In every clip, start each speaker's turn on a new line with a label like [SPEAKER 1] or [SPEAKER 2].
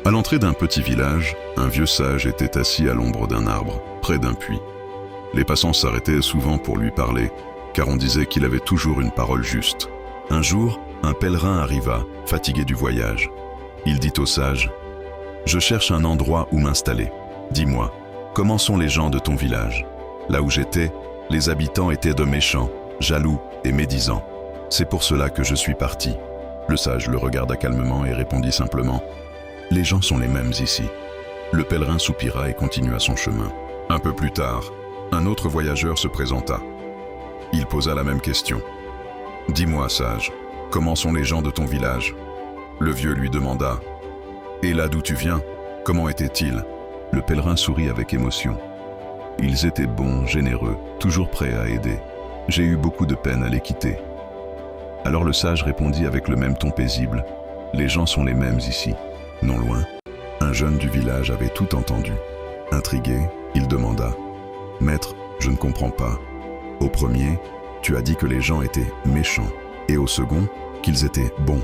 [SPEAKER 1] À l'entrée d'un petit village, un vieux sage était assis à l'ombre d'un arbre, près d'un puits. Les passants s'arrêtaient souvent pour lui parler, car on disait qu'il avait toujours une parole juste. Un jour, un pèlerin arriva, fatigué du voyage. Il dit au sage: « Je cherche un endroit où m'installer. Dis-moi, comment sont les gens de ton village? Là où j'étais, les habitants étaient de méchants, jaloux et médisants. C'est pour cela que je suis parti. » Le sage le regarda calmement et répondit simplement: « Les gens sont les mêmes ici. » Le pèlerin soupira et continua son chemin. Un peu plus tard, un autre voyageur se présenta. Il posa la même question. « Dis-moi, sage, comment sont les gens de ton village ?» Le vieux lui demanda: « Et là d'où tu viens, comment étaient-ils » Le pèlerin sourit avec émotion. « Ils étaient bons, généreux, toujours prêts à aider. J'ai eu beaucoup de peine à les quitter. » Alors le sage répondit avec le même ton paisible: « Les gens sont les mêmes ici. » Non loin, un jeune du village avait tout entendu. Intrigué, il demanda: « Maître, je ne comprends pas. Au premier, tu as dit que les gens étaient méchants, et au second, qu'ils étaient bons.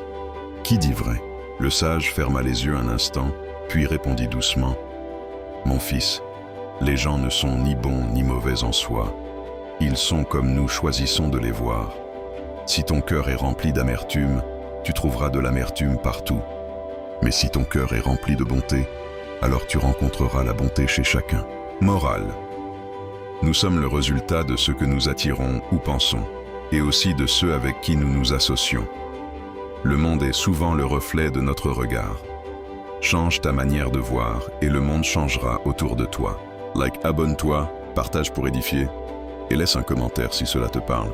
[SPEAKER 1] Qui dit vrai ?» Le sage ferma les yeux un instant, puis répondit doucement: « Mon fils, les gens ne sont ni bons ni mauvais en soi. Ils sont comme nous choisissons de les voir. Si ton cœur est rempli d'amertume, tu trouveras de l'amertume partout. Mais si ton cœur est rempli de bonté, alors tu rencontreras la bonté chez chacun. » Morale. Nous sommes le résultat de ce que nous attirons ou pensons, et aussi de ceux avec qui nous nous associons. Le monde est souvent le reflet de notre regard. Change ta manière de voir et le monde changera autour de toi. Like, abonne-toi, partage pour édifier et laisse un commentaire si cela te parle.